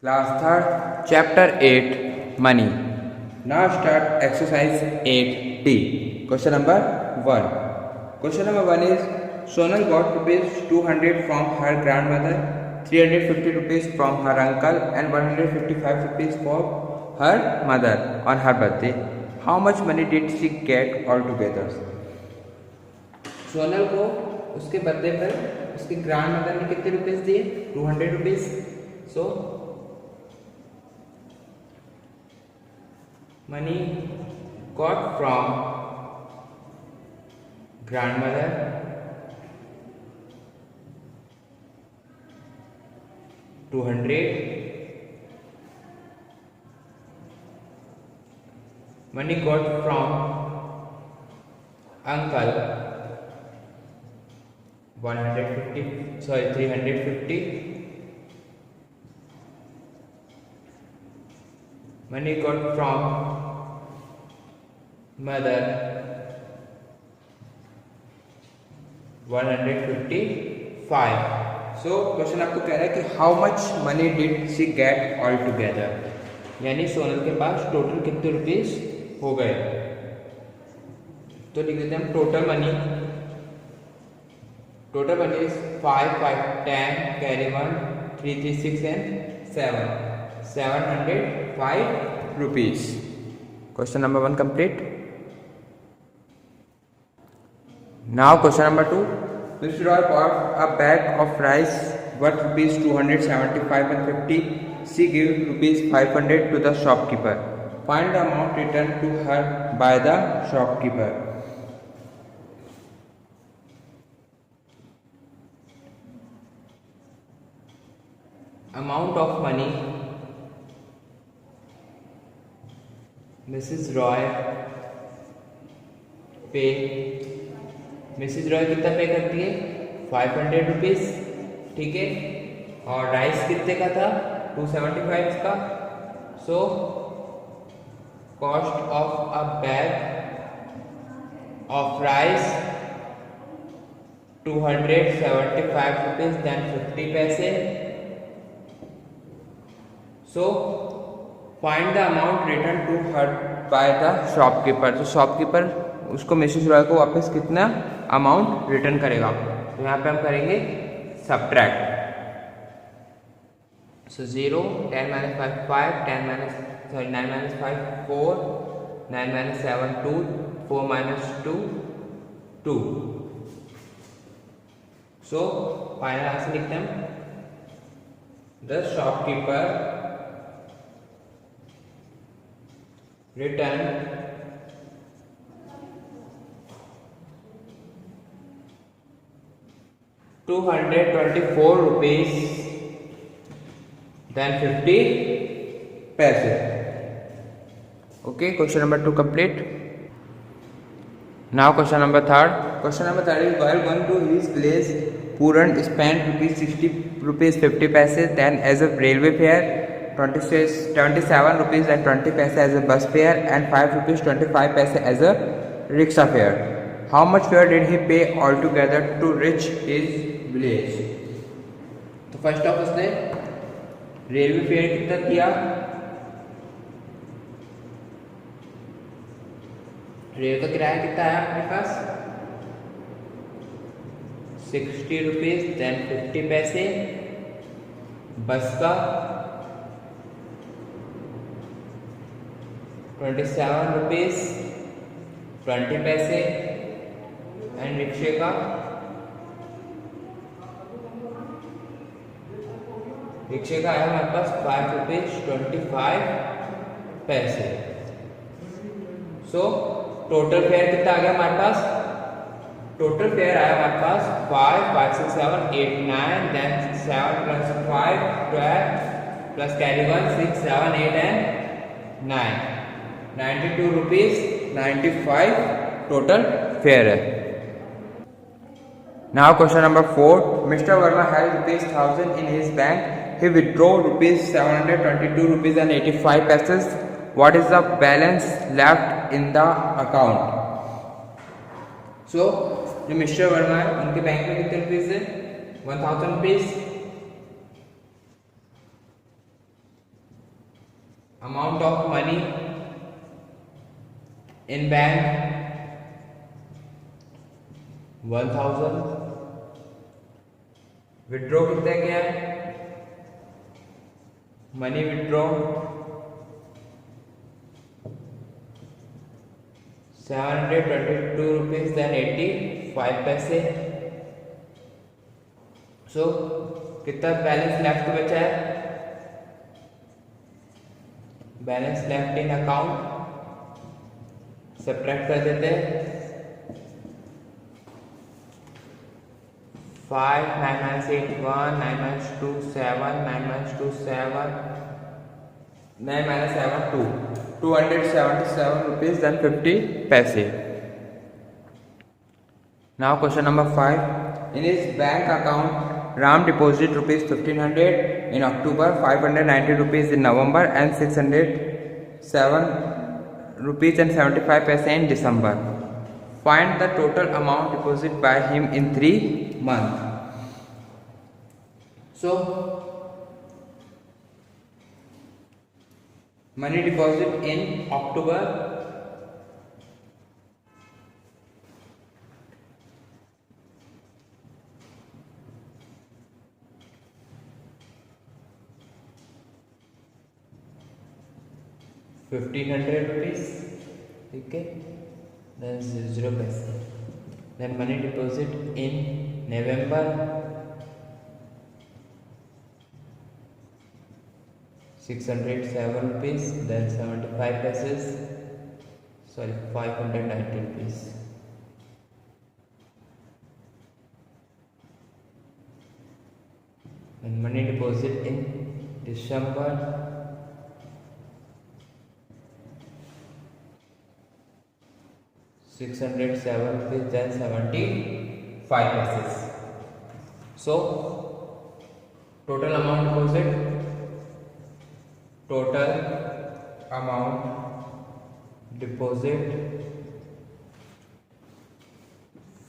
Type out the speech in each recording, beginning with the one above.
Class 3rd, Chapter 8, Money. Now start exercise 8D. Question number 1. Question number 1 is, Sonal got rupees 200 from her grandmother, 350 rupees from her uncle and 155 rupees for her mother on her birthday. How much money did she get altogether? Sonal को उसके birthday पर उसकी grand mother ने कितने rupees दिए? 200 rupees. So money got from grandmother $200. Money got from uncle 350. Money got from mother 155. So question आपको कह रहा है कि how much money did she get all together, यानी सोनल के पास टोटल कितने रुपीस हो गए. तो लिख देते हैं हम total money. Total money is 5, 5, 10, carry 1, 3, 3, 6 and 7. 705 rupees. Question number 1 complete. Now question number 2. Mr. Roy bought a bag of rice worth rupees 275 and 50. She gave rupees 500 to the shopkeeper. Find the amount returned to her by the shopkeeper. Amount of money Mrs. Roy पे. Mrs Roy कितना पे करती है? 500 rupees. ठीक है. और rice कितने का था? 275 का. So cost of a bag of rice 275 rupees then 50 paise. So find the amount return to her by the shopkeeper. तो शॉपकीपर उसको मिसेस रॉय को वापस कितना अमाउंट रिटर्न करेगा. तो यहाँ पे हम करेंगे सब्ट्रैक्ट. सो 0, 10 minus 5 5, 9 minus 5 4, 9 minus 7 2, 4 minus 2 2. So final answer लिखते हैं. द शॉपकीपर रिटर्न ₹224 then 50 पैसे. Okay, question number 2 complete. Now question number 3. Question number 3 is, while going to his place, Puran spent ₹60 50 paise, then as a railway fare 27 rupees and 20 paise as a bus fare and 5 rupees 25 paise as a rickshaw fare. How much fare did he pay altogether to reach his village? तो first of उसने railway fair कितना किया? Rail का किराया कितना है अपने पास? 60 rupees then 50 पैसे. बस का 27 रुपीज 20 पैसे एंड रिक्शे का आया हमारे पास 5 रुपीज 25 पैसे. सो टोटल फेयर कितना आ गया हमारे पास? टोटल फेयर आया हमारे पास 5, 5, 6, 7, 8, 9 then 7 plus 5 12 plus carry 1 6, 7, 8 and 9. 92 rupees 95 total fair है. Now question number 4. Mr. Verma has ₹1000 in his bank. He withdrew ₹722 and 85 paise. What is the balance left in the account? So जो mister Verma है उनके bank में कितने rupees है? 1000 rupees. इन bank 1000, withdraw कितने क्या है, मनी विड्रॉ 722 रुपीज देन 85 पैसे। सो कितना बैलेंस लेफ्ट बचा है, balance left in account subtract कर देते हैं। 5 9 minus 8 1 9 minus 2 7 9 minus 2 7 9 minus 7 2 277 rupees then 50 paise. Now question number 5. In his bank account Ram deposited rupees 1500 in October, 590 rupees in November and 607 rupees and 75 paise in December. Find the total amount deposited by him in 3 months. So money deposit in October, ₹1500, okay, then 0 paise. Then money deposit in November, 607 rupees, then 75 paise, sorry 590 rupees. And money deposit in December, 607 rupees, then 75 paise. So total amount deposit, total amount deposit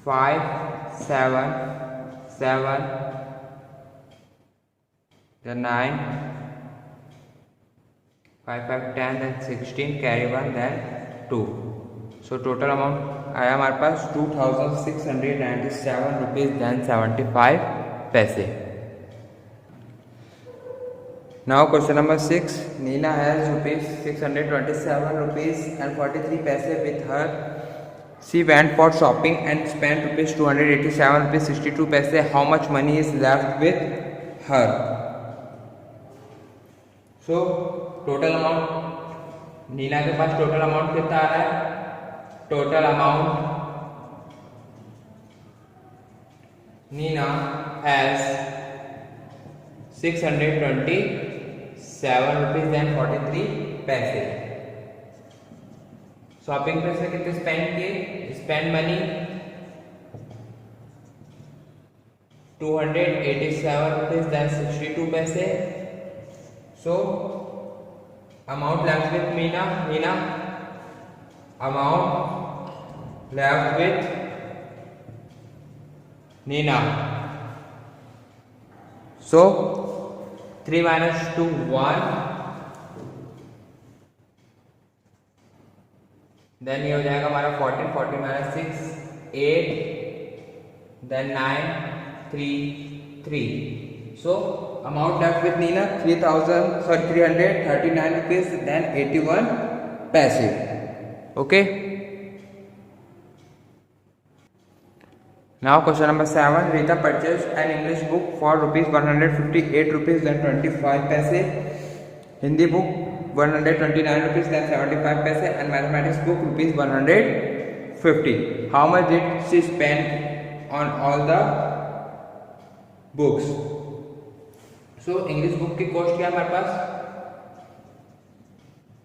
577, then 9 5 5 10, then 16, carry 1, then 2. So total amount आया हमारे पास 2697 rupees then 75 paise. Now question number 6. Neena has rupees 627 rupees and 43 paise with her. She went for shopping and spent rupees 287 rupees 62 paise. How much money is left with her? So total amount, Neena के पास total amount कितना आ रहा है, total amount Neena has 627 rupees and 43 paise. Shopping पे से कितने spend किए, spend money 287 rupees then 62 paise. So amount left with Meena, Neena amount left with Nina. So 3 minus 2 1, then ये हो जाएगा हमारा 14 14 minus 6 8, then 9 3 3. So amount left with Nina 339 rupees then 81 paise. Okay. Now question number 7. Rita purchased an English book for rupees 158 rupees then 25 paise. Hindi book 129 rupees then 75 paise and mathematics book rupees 150. How much did she spend on all the books? So English book की cost क्या है हमारे पास,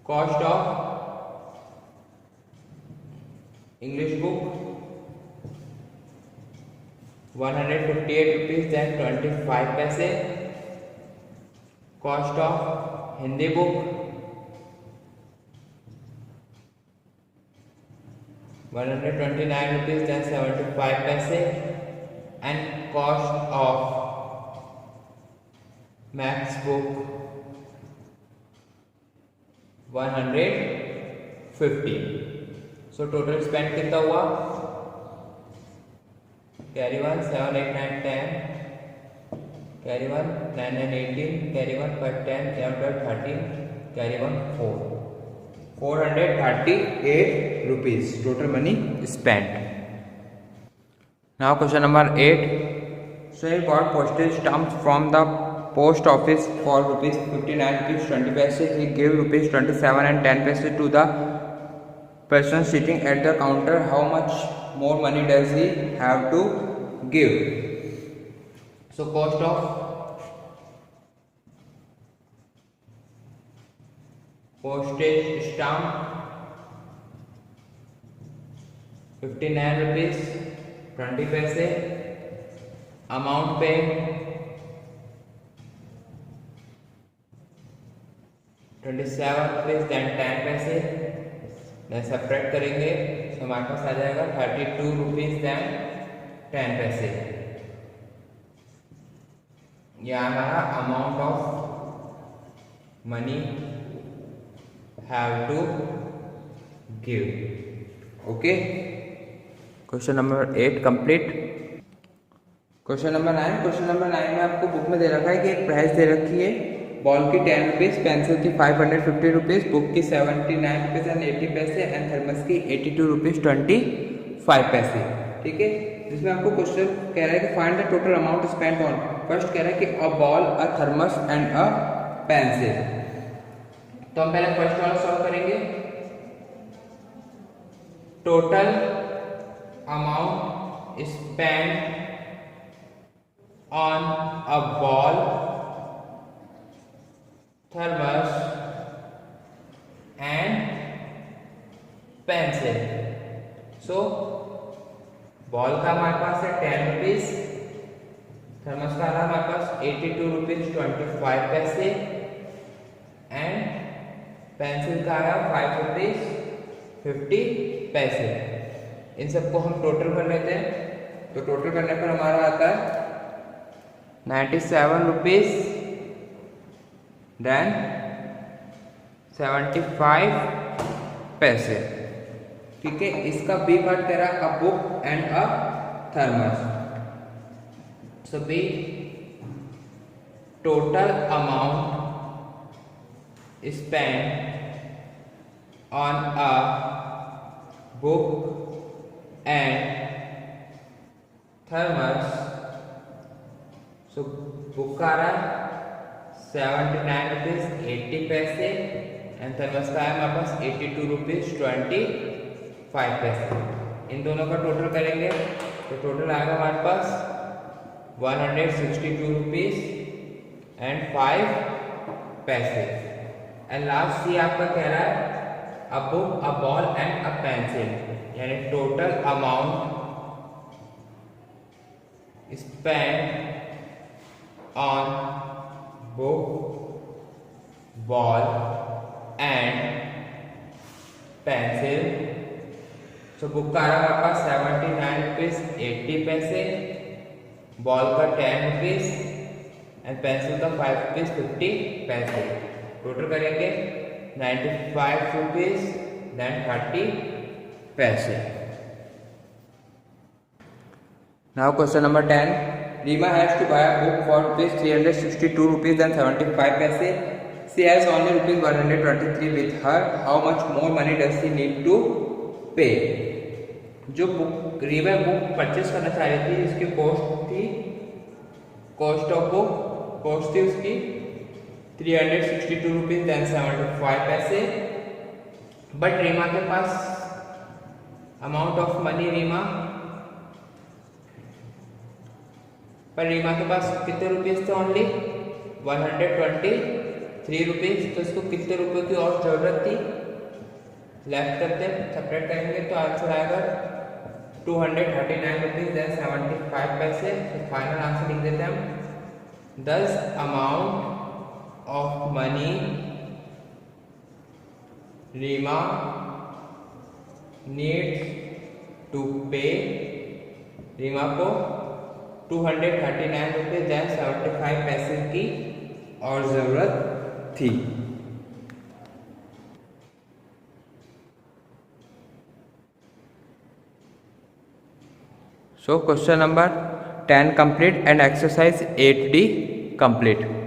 cost of English book 158 rupees then 25 paise. Cost of Hindi book 129 rupees then 75 paise. And cost of Maths book 150. So total spend कितना हुआ, carry 1 7 8 9 10, carry 1 9 9 18, carry 1 5 10 11 12 13, carry 1 438 rupees total money spent. Now question number 8. So he bought postage stamps from the post office for rupees 59 rupees 20 paise. He gave rupees 27 and 10 paise to the person sitting at the counter. How much more money does he have to give? So cost of postage stamp 59 rupees 20 paise. Amount paid 27 rupees then 10 paise. Then subtract करेंगे तो हमारे पास आ जाएगा 32 rupees then 10 paise. यह हमारा amount of money have to give. Okay, question number 8 complete. Question number 9. Question number 9 में आपको book में दे रखा है कि एक प्राइस दे रखी है. बॉल की 10 रुपीज, पेंसिल की 550 रुपीज, बुक की 79 रुपीज एंड 80 पैसे एंड थर्मस की 82 रुपीज 25 पैसे. ठीक है, जिसमें आपको क्वेश्चन कह रहा है कि find the total amount spent on. First कह रहा है कि a ball, a thermos and a pencil. तो हम पहले फर्स्ट वाला सॉल्व करेंगे. Total amount spent on a ball, thermos and pencil. So ball का हमारे पास है 10 रुपीज, थर्मस का हमारे पास 82 रुपीज 25 पैसे एंड पेंसिल का आया 5 रुपीज 50 पैसे. इन सबको हम टोटल कर लेते हैं. तो टोटल करने पर हमारा आता है 97 रुपीज देन 75 पैसे. ठीक है, इसका बी पार्ट कह रहा है a book and a thermos. So B total amount spend on a book and thermos. So book का आ रहा है 79 रुपीज 80 पैसे एंड थर्मस का है हमारे पास 82 रुपीज 25 पैसे. इन दोनों का टोटल करेंगे तो टोटल आएगा हमारे पास 162 रुपीज एंड 5 पैसे. एंड लास्ट सी आपका कह रहा है a book, a ball and a pencil, यानी total amount spend on book, ball and pencil. So book का आ रहा है हमारे पास 79 रुपीज 80 पैसे, बॉल का 10 रुपीज एंड पेंसिल का 5 रुपीज 50 पैसे. टोटल करेंगे 95 रुपीज देन 30 पैसे. Now question number 10. Rima has to buy a book for rupees 362 rupees and 75 paise. She has only rupees 123 with her. How much more money does she need to pay? जो book Reema book purchase करना चाह रही थी, इसकी cost of book cost थी उसकी 362 rupees and 75 पैसे. But Reema के पास अमाउंट ऑफ मनी रीमा के पास कितने रुपीज थे? Only 123 rupees. तो इसको कितने रुपए की और जरूरत थी? लेफ्ट करते हैं, सेपरेट करेंगे तो आंसर आएगा 239 रुपीज देन 75 पैसे. तो फाइनल आंसर लिख देते हैं हम. This amount of money Reema needs to pay. Reema को 239 रुपीज देन 75 पैसे की और जरूरत थी. So question number 10 complete and exercise 8D complete.